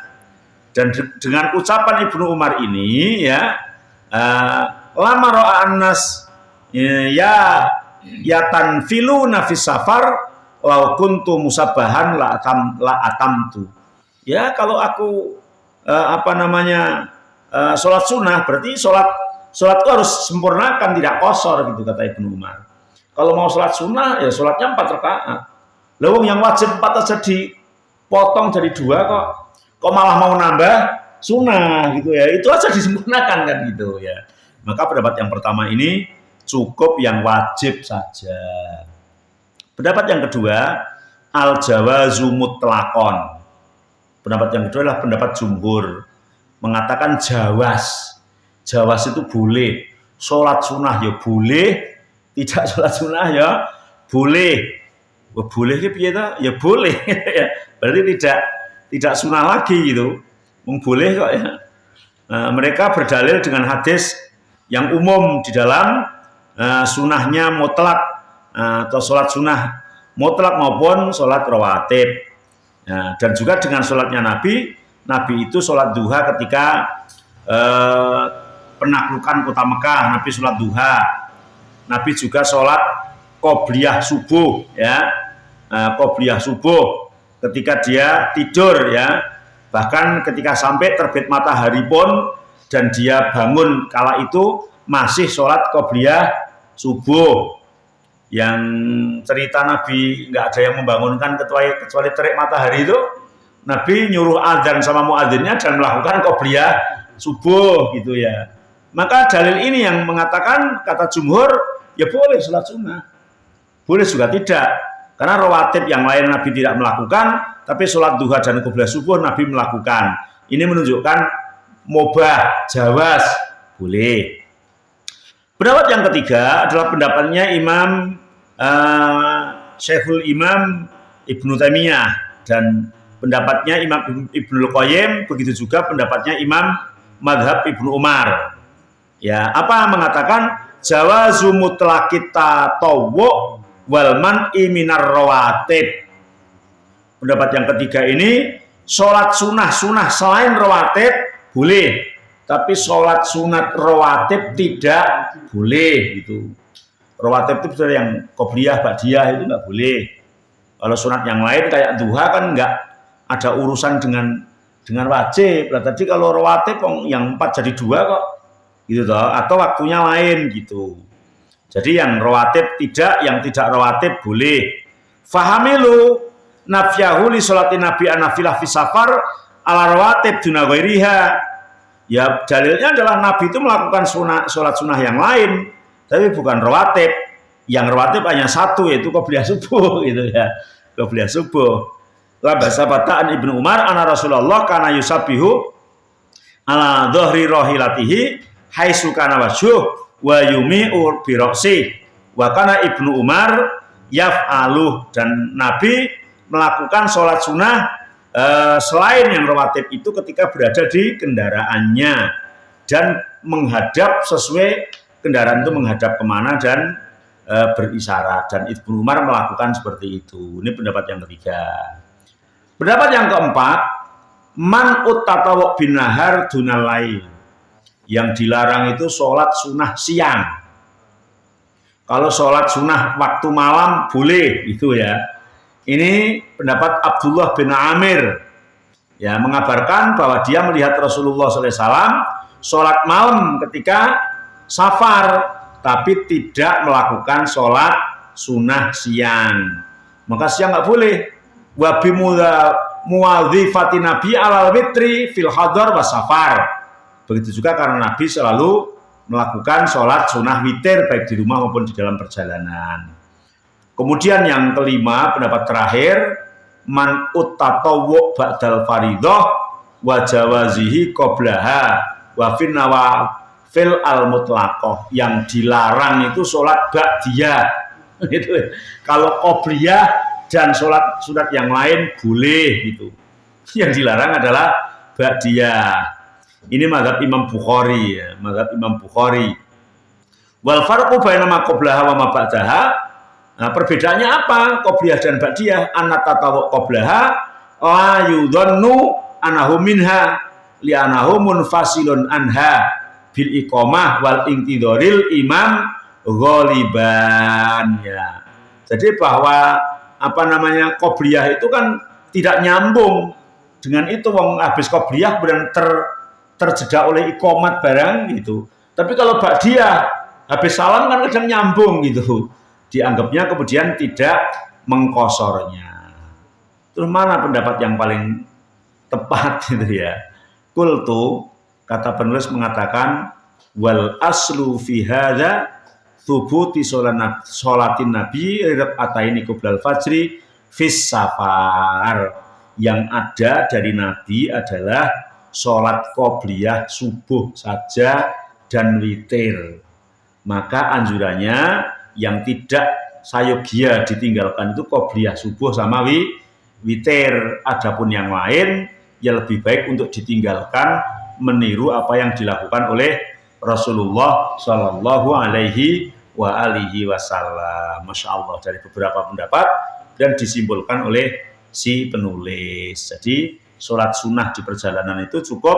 Dan dengan ucapan Ibnu Umar ini ya, lama ro'an nas ya tanfiluna fis safar law kuntu musabbahan la atamtu. Ya kalau aku sholat sunnah berarti sholatku harus sempurnakan, tidak kosor gitu kata Ibnu Umar. Kalau mau sholat sunnah ya sholatnya 4 rakaat. Lawang yang wajib 4 aja dipotong jadi 2 kok malah mau nambah sunnah gitu ya. Itu aja disempurnakan kan gitu ya. Maka pendapat yang pertama ini cukup yang wajib saja. Pendapat yang kedua, al-jawazu mutlaqon. Pendapat yang kedua adalah pendapat jumhur, mengatakan jawas. Jawas itu boleh. Sholat sunnah ya boleh, tidak sholat sunnah ya boleh. Boleh ya boleh. Berarti tidak sunnah lagi gitu. Boleh kok ya. Nah, mereka berdalil dengan hadis yang umum di dalam sunnahnya mutlak atau sholat sunnah mutlak maupun sholat rawatib. Nah, dan juga dengan sholatnya Nabi itu sholat duha ketika penaklukan kota Mekah, Nabi sholat duha. Nabi juga sholat qobliyah subuh ya. Qobliyah subuh ketika dia tidur ya, bahkan ketika sampai terbit matahari pun dan dia bangun kala itu masih sholat qobliyah subuh. Yang cerita Nabi nggak ada yang membangunkan kecuali terik matahari itu, Nabi nyuruh adzan sama muadzinnya dan melakukan qobliyah subuh gitu ya. Maka dalil ini yang mengatakan kata jumhur ya boleh sholat sunnah, boleh juga tidak. Karena rawatib yang lain Nabi tidak melakukan, tapi sholat duha dan qobliyah subuh Nabi melakukan. Ini menunjukkan mubah, jawaz, boleh. Pendapat yang ketiga adalah pendapatnya Imam Syekhul Imam Ibnu Taimiyah dan pendapatnya Imam Ibnul Qayyim, begitu juga pendapatnya Imam Madhab Ibnu Umar. Ya, apa mengatakan jawazu mutlaqit tatawwu wal man'i minar rawatib. Pendapat yang ketiga ini sholat sunnah selain rawatib boleh, tapi sholat sunat rawatib tidak boleh gitu. Rawatib itu sudah yang qobliyah, ba'diyah itu nggak boleh. Kalau sunat yang lain kayak duha kan nggak ada urusan dengan wajib. Nah, tadi kalau rawatib yang 4 jadi 2 kok gitu toh, atau waktunya lain gitu. Jadi yang rawatib tidak, yang tidak rawatib boleh. Fahamilu nafyahu li sholatin nabi anafilah fi safar ala rawatib duna ghairiha. Ya dalilnya adalah Nabi itu melakukan sholat sunnah yang lain, tapi bukan rawatib. Yang rawatib hanya 1, yaitu qobliyah subuh gitu ya. Qobliyah subuh. La basa bataan Ibnu Umar anna Rasulullah kana yusabbihu ala dhahri rahilatihi haitsu kana wasyuh wa yumi'u bi ra'si. Wa kana Ibnu Umar yaf'aluh, dan Nabi melakukan sholat sunnah selain yang rawatib itu ketika berada di kendaraannya dan menghadap sesuai kendaraan itu menghadap kemana dan berisyarat, dan Ibnu Umar melakukan seperti itu. Ini pendapat yang ketiga. Pendapat yang keempat, man utatawuk bin nahar dunal lail. Yang dilarang itu sholat sunnah siang. Kalau sholat sunnah waktu malam boleh itu ya. Ini pendapat Abdullah bin Amir ya, mengabarkan bahwa dia melihat Rasulullah SAW sholat malam ketika safar, tapi tidak melakukan sholat sunnah siang. Maka siang nggak boleh. Wabi muwadhifati Nabi alal witri fil hadar wa safar. Begitu juga karena Nabi selalu melakukan sholat sunnah witir baik di rumah maupun di dalam perjalanan. Kemudian yang kelima, pendapat terakhir, man uttatawwu ba'dal faridah wa jawazihi qablaha wa fin nawafil al mutlaqah. Yang dilarang itu sholat ba'diyah. Gitu. Kalau qobliyah dan sholat sunat yang lain boleh gitu. Yang dilarang adalah ba'diyah. Ini mazhab Imam Bukhari ya, mazhab Imam Bukhari. Wal farqu baina ma qablaha wa ma ba'daha. Nah, perbedaannya apa? Qobliyah dan ba'diyah. Anna tatawwu qablaha la yudhannu anahu minha li anahu munfasilun anha bil iqamah wal intidharil imam ghaliban ya. Jadi bahwa qobliyah itu kan tidak nyambung dengan itu wong habis qobliyah kemudian terjeda oleh iqomat barang gitu. Tapi kalau ba'diyah habis salam kan kadang nyambung gitu. Dianggapnya kemudian tidak mengkosornya. Terus mana pendapat yang paling tepat gitu ya? Qultu, kata penulis mengatakan wal aslu fi hadza thubuti sholatin nabi raka'ataini qoblal fajri fis safar. Yang ada dari nabi adalah sholat qobliyah subuh saja dan witir. Maka anjurannya yang tidak sayogia ditinggalkan itu qobliyah subuh sama witir. Adapun yang lain ya lebih baik untuk ditinggalkan meniru apa yang dilakukan oleh Rasulullah Shallallahu Alaihi Wasallam. Masya Allah, dari beberapa pendapat dan disimpulkan oleh si penulis. Jadi sholat sunnah di perjalanan itu cukup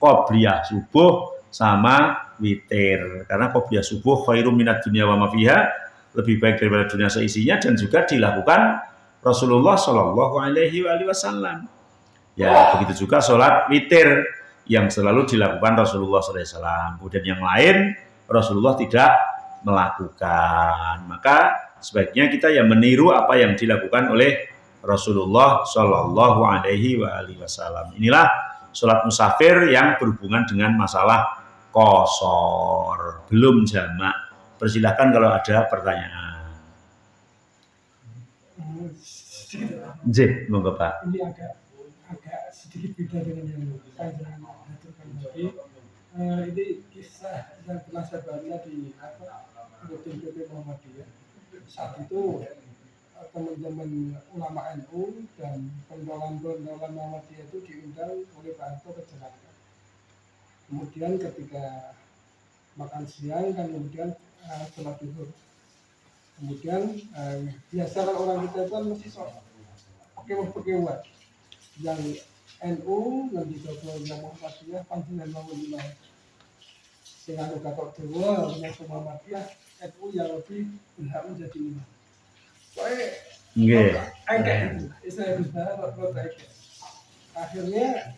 qobliyah subuh sama witir. Karena qobliyah subuh khairum minad dunya wa ma fiha, lebih baik daripada dunia seisinya, dan juga dilakukan Rasulullah Shallallahu Alaihi Wasallam. Ya, begitu juga sholat witir yang selalu dilakukan Rasulullah SAW. Kemudian yang lain Rasulullah tidak melakukan. Maka sebaiknya kita yang meniru apa yang dilakukan oleh Rasulullah Shallallahu Alaihi Wasallam. Inilah sholat musafir yang berhubungan dengan masalah qashar, belum jamak. Persilahkan kalau ada pertanyaan. J, monggo Pak. Ini agak sedikit beda dengan yang saya aturkan tadi. Ini kisah yang pernah saya baca di rutin PP Muhammadiyah. Saat itu teman-teman ulama NU dan pendolan-pendolan Muhammadiyah itu diundang oleh Pak Harto ke Jakarta. Kemudian ketika makan siang kan kemudian sholat zuhur. Kemudian biasa kan orang kita itu kan mesti pekewah yang NU yang didokter yang Muhammadiyah panjenengan mawon sehingga ada kata dewa yang Muhammadiyah NU yang lebih berhak menjadi imam. Soalnya saya bisa akhirnya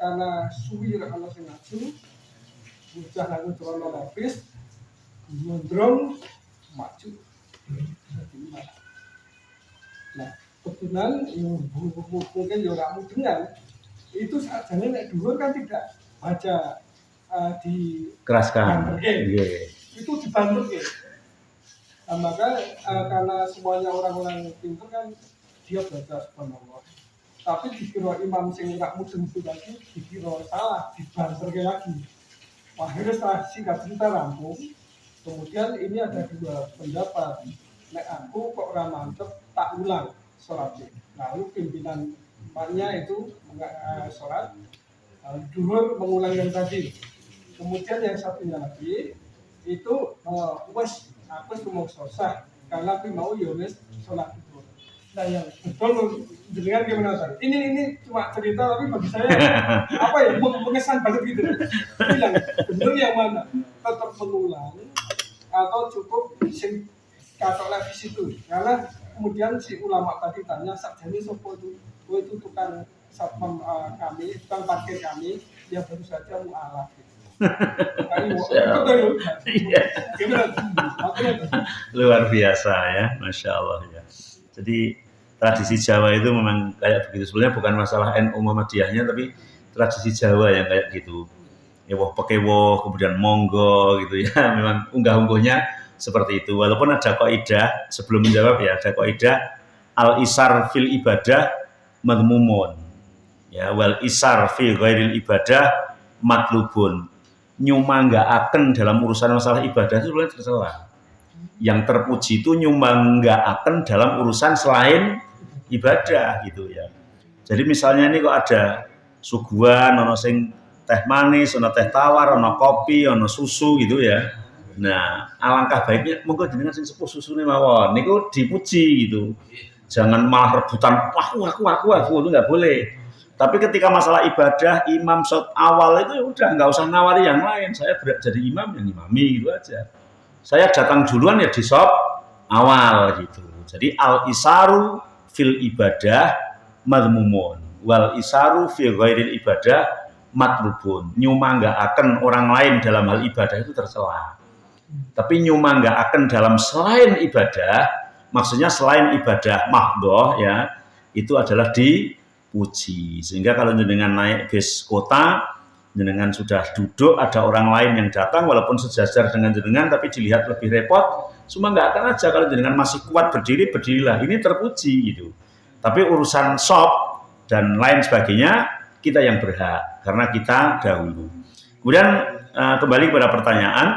karena suwi kalau saya ngacu bocah aku celana lapis gondrong maju jadi imam. Nah kebetulan mungkin ya kamu dengar itu saat jalan naik dhuwur kan tidak baca di keraskan itu dibantu ya. Nah, maka karena semuanya orang-orang pintar kan dia baca subhanallah, tapi dikira imam sing rak mudeng itu lagi dikira salah dibantu lagi. Akhirnya setelah singkat cerita rampung, kemudian ini ada dua pendapat. Nek aku kok ora mantep tak ulang sholatnya. Lalu pimpinan maknya itu sholat, duhur mengulang yang tadi. Kemudian yang satunya lagi itu aku mau sosah karena aku mau yones sholat itu. Nah yang betul jenengan gimana tadi? Ini cuma cerita tapi bagi saya apa ya mengesan banget gitu. Yang benar yang mana? Tetap mengulang atau cukup sing kata levis itu? Karena kemudian si ulama tadi tanya sakjane sopo itu tukang satpam kami, tukang parkir kami yang baru saja mualaf. Luar biasa ya, Masya Allah ya. Jadi tradisi Jawa itu memang kayak begitu. Sebenarnya bukan masalah NU Muhammadiyahnya, tapi tradisi Jawa yang kayak gitu. Ya woh pekewo, kemudian monggo gitu ya. Memang unggah-ungguhnya seperti itu. Walaupun ada kaidah, sebelum menjawab ya, ada kaidah al-isar fil ibadah madmumun. Ya, wal isar fi ghairil ibadah matlubun. Nyumanggaaken dalam urusan masalah ibadah itu sebenarnya tercela. Yang terpuji itu nyumanggaaken dalam urusan selain ibadah gitu ya. Jadi misalnya ini kok ada suguhan, ono sing teh manis, ono teh tawar, ono kopi, ono susu gitu ya. Nah, alangkah baiknya monggo jenengan sing sepuh susune mawon niku dipuji gitu. Jangan malah rebutan aku itu enggak boleh. Tapi ketika masalah ibadah, imam shot awal itu udah nggak usah nawari yang lain. Saya jadi imam yang imami gitu aja. Saya datang duluan ya di shot awal gitu. Jadi al-isaru fil ibadah madmumun wal isaru fi ghairil ibadah matlubun. Nyumanggaaken orang lain dalam hal ibadah itu tercela. Tapi nyumanggaaken dalam selain ibadah, maksudnya selain ibadah mahdhah ya, itu adalah dipuji. Sehingga kalau jenengan naik bis kota, jenengan sudah duduk, ada orang lain yang datang walaupun sejajar dengan jenengan tapi dilihat lebih repot, sumanggakan aja. Kalau jenengan masih kuat berdiri, berdirilah. Ini terpuji gitu. Tapi urusan shop dan lain sebagainya kita yang berhak karena kita dahulu. Kemudian kembali kepada pertanyaan,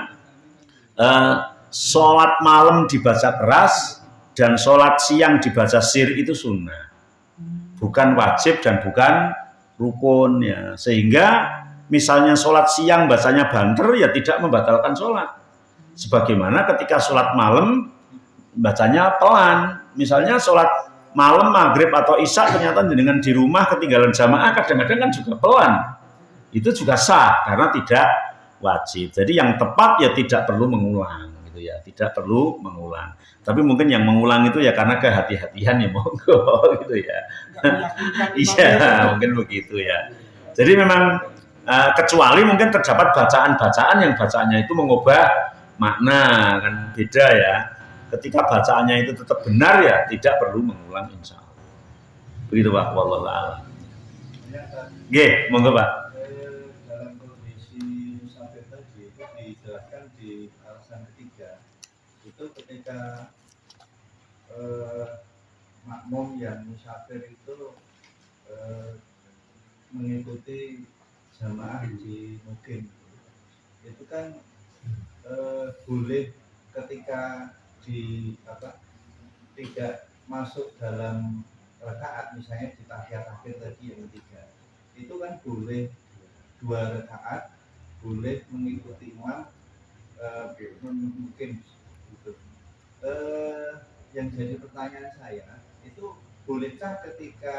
sholat malam dibaca keras dan sholat siang dibaca sir itu sunnah, bukan wajib dan bukan rukun ya. Sehingga misalnya sholat siang bacanya banter ya tidak membatalkan sholat. Sebagaimana ketika sholat malam bacanya pelan. Misalnya sholat malam maghrib atau isya ternyata dengan di rumah ketinggalan jamaah kadang-kadang kan juga pelan. Itu juga sah karena tidak wajib. Jadi yang tepat ya tidak perlu mengulang gitu ya, tidak perlu mengulang. Tapi mungkin yang mengulang itu ya karena kehati-hatian ya monggo gitu ya. Iya, mungkin begitu ya. Jadi memang kecuali mungkin terdapat bacaan-bacaan yang bacaannya itu mengubah makna, kan beda ya. Ketika bacaannya itu tetap benar ya tidak perlu mengulang insya Allah. Begitu Pak, wallahu a'lam. Nggih, monggo Pak. Dalam kondisi musafir tadi itu dijelaskan di alasan ketiga itu ketika makmum yang musafir itu mengikuti jamaah di mukim itu kan boleh ketika tidak masuk dalam rakaat, misalnya di tahiyat akhir tadi yang ketiga itu kan boleh 2 rakaat, boleh mengikuti imam mungkin gitu. Yang jadi pertanyaan saya itu bolehkah ketika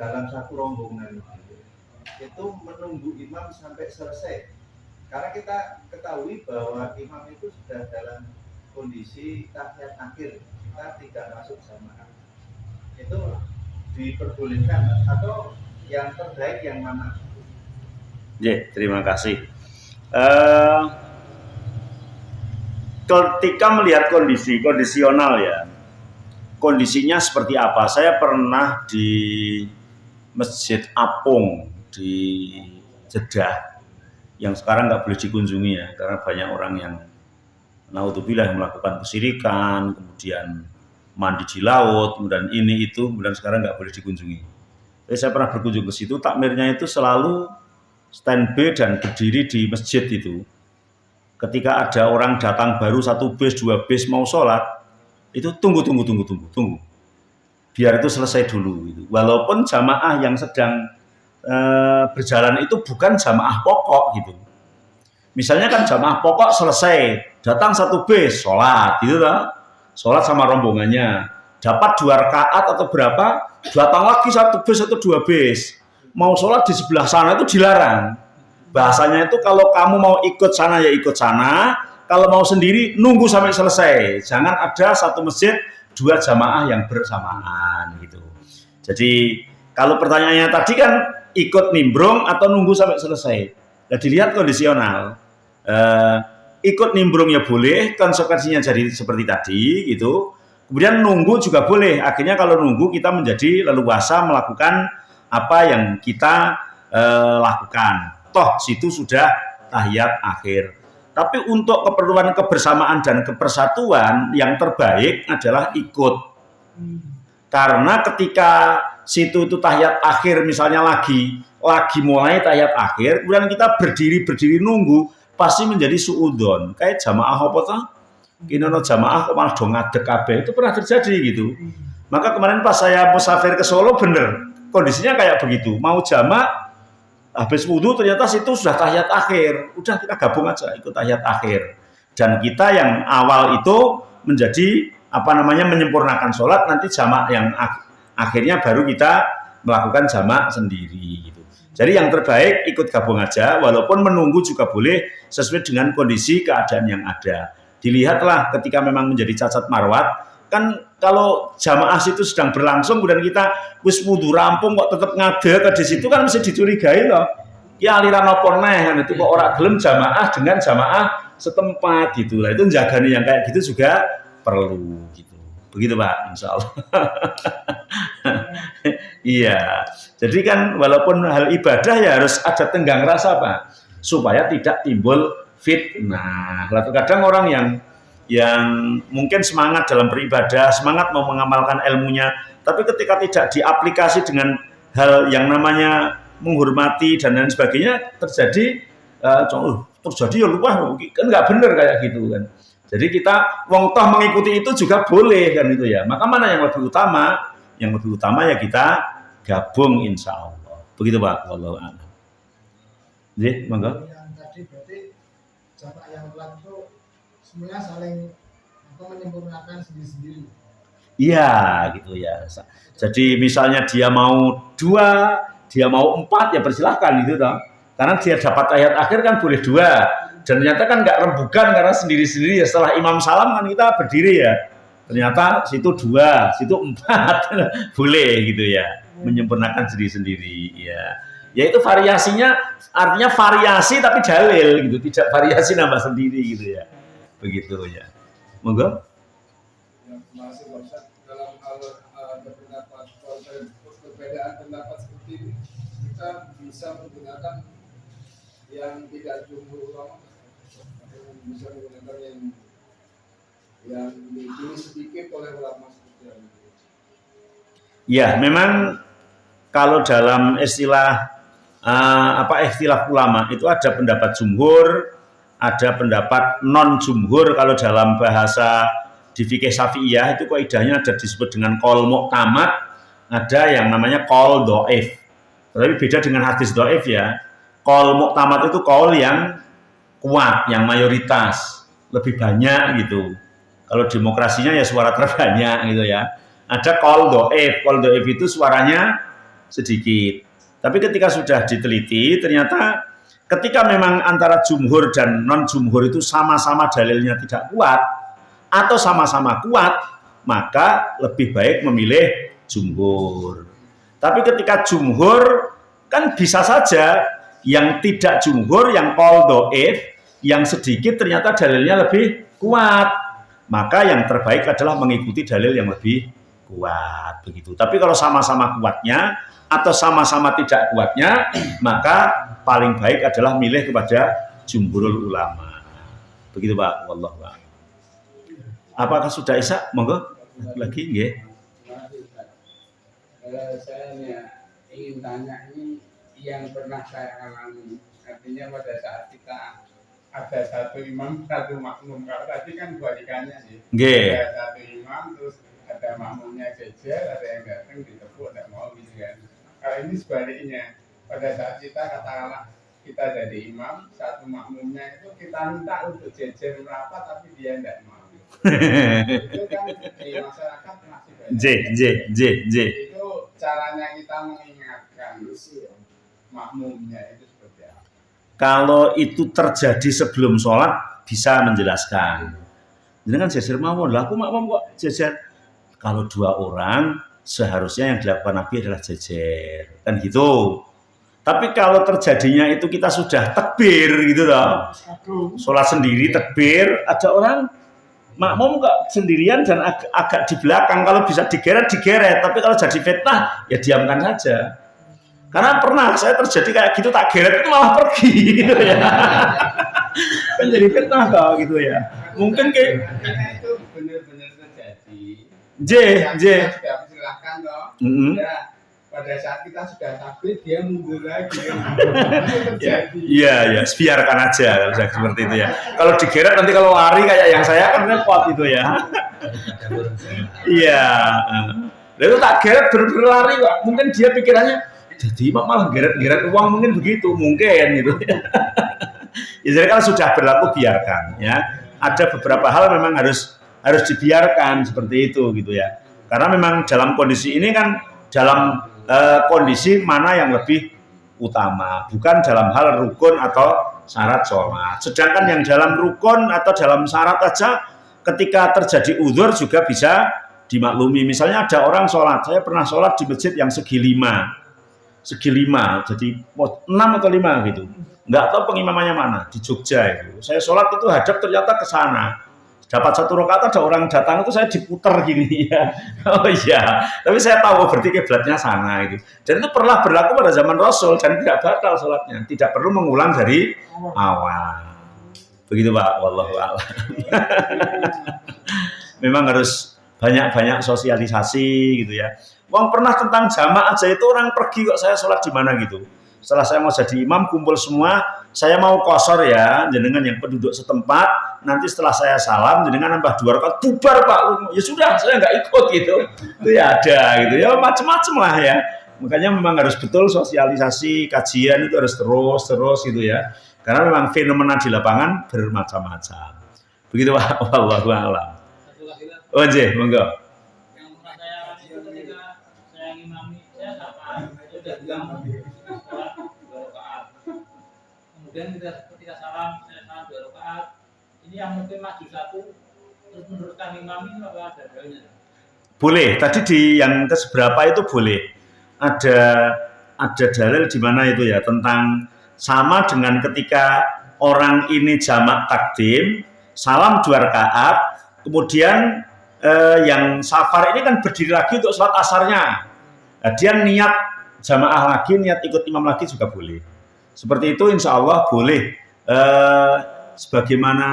dalam satu rombongan itu menunggu imam sampai selesai, karena kita ketahui bahwa imam itu sudah dalam kondisi tahiyat akhir, kita tidak masuk jamaah, itu diperbolehkan atau yang terbaik yang mana? Ya, terima kasih. Ketika melihat kondisi kondisional ya, kondisinya seperti apa? Saya pernah di Masjid Apung di Jeddah yang sekarang nggak boleh dikunjungi ya, karena banyak orang yang naudzubillah melakukan kesyirikan, kemudian mandi di laut, kemudian ini itu, kemudian sekarang nggak boleh dikunjungi. Jadi saya pernah berkunjung ke situ, takmirnya itu selalu standby dan berdiri di masjid itu. Ketika ada orang datang baru 1 bis, 2 bis mau sholat, itu tunggu. Biar itu selesai dulu. Gitu. Walaupun jamaah yang sedang berjalan itu bukan jamaah pokok gitu. Misalnya kan jamaah pokok selesai, datang 1 bis, sholat gitu lah. Sholat sama rombongannya. Dapat 2 rakaat atau berapa, datang lagi 1 bis atau 2 bis. Mau sholat di sebelah sana itu dilarang. Bahasanya itu kalau kamu mau ikut sana ya ikut sana, kalau mau sendiri nunggu sampai selesai. Jangan ada satu masjid 2 jamaah yang bersamaan gitu. Jadi kalau pertanyaannya tadi kan ikut nimbrung atau nunggu sampai selesai. Nah, dilihat kondisional. Ikut nimbrung ya boleh, konsekuensinya jadi seperti tadi gitu. Kemudian nunggu juga boleh. Akhirnya kalau nunggu kita menjadi leluasa melakukan apa yang kita lakukan. Toh situ sudah tahiyat akhir. Tapi untuk keperluan kebersamaan dan kepersatuan yang terbaik adalah ikut. Karena ketika situ itu tahiyat akhir misalnya lagi mulai tahiyat akhir, kemudian kita berdiri nunggu, pasti menjadi suudzon. Kayak jamaah apa tuh? Kinono jamaah kok malah do ngadeg kabeh, itu pernah terjadi gitu. Maka kemarin pas saya musafir ke Solo bener, kondisinya kayak begitu. Mau jamaah habis wudu ternyata situ sudah tahiyat akhir. Udah kita gabung aja ikut tahiyat akhir. Dan kita yang awal itu menjadi menyempurnakan sholat, nanti jamaah yang akhirnya baru kita melakukan jamaah sendiri gitu. Jadi yang terbaik ikut gabung aja, walaupun menunggu juga boleh sesuai dengan kondisi keadaan yang ada. dilihatlah ketika memang menjadi cacat marwat. Kan kalau jamaah itu sedang berlangsung kemudian kita wis wudu rampung kok tetap ngadeg di situ kan mesti dicurigai loh. Ya aliran apa neh kan itu kok ora gelem jamaah dengan jamaah setempat gitu lah. Itu jagani yang kayak gitu juga perlu gitu. Begitu Pak, insya Allah. Iya. Jadi kan walaupun hal ibadah ya harus ada tenggang rasa Pak, supaya tidak timbul fitnah. Lalu kadang orang yang mungkin semangat dalam beribadah, semangat mau mengamalkan ilmunya, tapi ketika tidak diaplikasi dengan hal yang namanya menghormati dan lain sebagainya, terjadi ya lupa kan nggak benar kayak gitu kan. Jadi kita wong toh mengikuti itu juga boleh kan itu ya. Maka mana yang lebih utama? Yang lebih utama ya kita gabung insya Allah. Begitu Pak. Wallahu a'lam. Jadi monggo. Yang tadi berarti jamaah yang telat itu semuanya saling menyempurnakan sendiri-sendiri. Iya gitu ya. Jadi misalnya dia mau 2, dia mau 4 ya persilahkan gitu toh. Karena dia dapat ayat akhir kan boleh 2. Dan ternyata kan nggak rembukan karena sendiri-sendiri ya. Setelah imam salam kan kita berdiri ya. Ternyata situ 2, situ 4 boleh gitu ya. Menyempurnakan sendiri-sendiri ya. Ya itu variasinya artinya variasi tapi dalil gitu, tidak variasi nambah sendiri gitu ya. Begitu ya. Monggo. Yang masih Ustaz dalam hal berpendapat perbedaan pendapat seperti ini kita bisa menggunakan yang tidak jumhur ulama, bisa menggunakan yang dipilih sedikit oleh ulama seperti ini. Ya, memang kalau dalam istilah ikhtilaf ulama itu ada pendapat jumhur, ada pendapat non jumhur. Kalau dalam bahasa di fikih Syafi'iyah itu kaidahnya ada disebut dengan qaul mu'tamad, ada yang namanya qaul dhaif. Tapi beda dengan hadis dhaif ya. Qaul mu'tamad itu qaul yang kuat, yang mayoritas, lebih banyak gitu. Kalau demokrasinya ya suara terbanyak gitu ya. Ada qaul dhaif. Qaul dhaif itu suaranya sedikit. Tapi ketika sudah diteliti, ternyata ketika memang antara jumhur dan non-jumhur itu sama-sama dalilnya tidak kuat, atau sama-sama kuat, maka lebih baik memilih jumhur. Tapi ketika jumhur, kan bisa saja yang tidak jumhur, yang qaul dhaif, yang sedikit ternyata dalilnya lebih kuat. Maka yang terbaik adalah mengikuti dalil yang lebih kuat. Begitu. Tapi kalau sama-sama kuatnya, atau sama-sama tidak kuatnya, maka paling baik adalah milih kepada jumhurul ulama. Begitu Pak. Wallahu a'lam. Apakah sudah Isa? Monggo lagi nggih. Saya ingin tanya ini yang pernah saya alami. Artinya pada saat kita ada satu imam, satu makmum. Kalau tadi kan kebalikannya sih. Nggih. Ada satu imam, terus ada makmumnya jejer, ada yang datang ditepuk, tidak mau gitu kan. Kalau ini sebaliknya, pada saat kita katakanlah kita jadi imam, satu makmumnya itu kita minta untuk jejer merapat, tapi dia tidak mau. Itu kan di masyarakat masih banyak. Itu caranya kita mengingatkan makmumnya itu seperti apa? Kalau itu terjadi sebelum sholat, bisa menjelaskan. Jadi kan jejer mawon, lah aku makmum kok jejer. Kalau 2 orang, seharusnya yang dilakukan Nabi adalah jejer, kan gitu. Tapi kalau terjadinya itu kita sudah takbir gitu loh, sholat sendiri takbir, ada orang makmum kok sendirian dan agak di belakang, kalau bisa digeret, tapi kalau jadi fitnah ya diamkan saja. Karena pernah saya terjadi kayak gitu, tak geret itu malah pergi gitu ya. Kan jadi fitnah kok gitu ya. Mungkin kayak itu benar-benar terjadi. Sudah Silahkan toh. Ya, pada saat kita sudah takbir dia mundur lagi. Iya, biarkan aja kalau seperti itu ya. Kalau digeret nanti kalau lari kayak yang saya kan repot itu ya. Iya. Lalu tak geret berlari kok. Mungkin dia pikirannya jadi malah geret-geret uang, mungkin begitu, mungkin gitu. Ya, jadi kalau sudah berlaku biarkan ya. Ada beberapa hal memang harus dibiarkan seperti itu gitu ya. Karena memang dalam kondisi ini kan kondisi mana yang lebih utama, bukan dalam hal rukun atau syarat sholat. Sedangkan yang dalam rukun atau dalam syarat aja ketika terjadi udzur juga bisa dimaklumi. Misalnya ada orang sholat, saya pernah sholat di masjid yang segi lima, jadi 6 atau 5 gitu. Nggak tahu pengimamannya mana, di Jogja itu. Saya sholat itu hadap ternyata ke sana. Dapat 1 rakaat ada orang datang itu saya diputer gini ya. Oh iya, tapi saya tahu berarti kiblatnya sana itu. Dan itu pernah berlaku pada zaman Rasul dan tidak batal sholatnya. Tidak perlu mengulang dari awal. Begitu Pak, wallahu a'lam. Memang harus banyak-banyak sosialisasi gitu ya. Wong pernah tentang jamaah aja itu orang pergi kok saya sholat di mana gitu. Setelah saya mau jadi imam kumpul semua, saya mau qashar ya, jenengan yang penduduk setempat, nanti setelah saya salam jenengan nambah 2 rakaat bubar Pak. Ya sudah, saya nggak ikut gitu. Itu ya ada gitu ya, macam-macam lah ya. Makanya memang harus betul sosialisasi, kajian itu harus terus gitu ya. Karena memang fenomena di lapangan bermacam-macam. Begitu Pak, wallahu a'lam. Oh nggih, monggo. Yang pernah saya alami itu ketika saya ngimami, saya sapa, itu udah bilang sholat 2 rakaat. Kemudian ketika salam, saya salam 2 rakaat. Ini yang mungkin maju 1, terus meneruskan ngimami itu apa ada dalilnya? Boleh. Tadi di yang ke seberapa itu boleh. Ada dalil di mana itu ya tentang sama dengan ketika orang ini jamak takdim, salam 2 rakaat, kemudian yang safar ini kan berdiri lagi untuk sholat asarnya. Nah, dia niat jamaah lagi, niat ikut imam lagi juga boleh. Seperti itu insya Allah boleh. Sebagaimana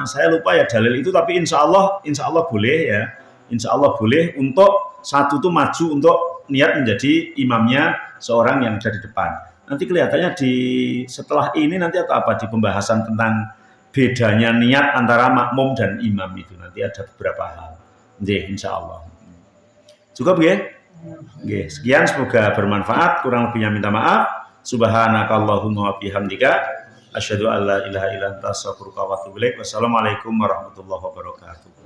saya lupa ya dalil itu, tapi insya Allah boleh ya. Insya Allah boleh untuk satu itu maju untuk niat menjadi imamnya seorang yang ada di depan. Nanti kelihatannya setelah ini nanti atau apa di pembahasan tentang bedanya niat antara makmum dan imam itu nanti ada beberapa hal. Nggih, insyaallah. Cukup nggih? Nggih, sekian semoga bermanfaat. Kurang lebihnya minta maaf. Subhanakallahumma wa bihamdika asyhadu an la ilaha illa anta astaghfiruka wa atubu ilaik. Wassalamualaikum warahmatullahi wabarakatuh.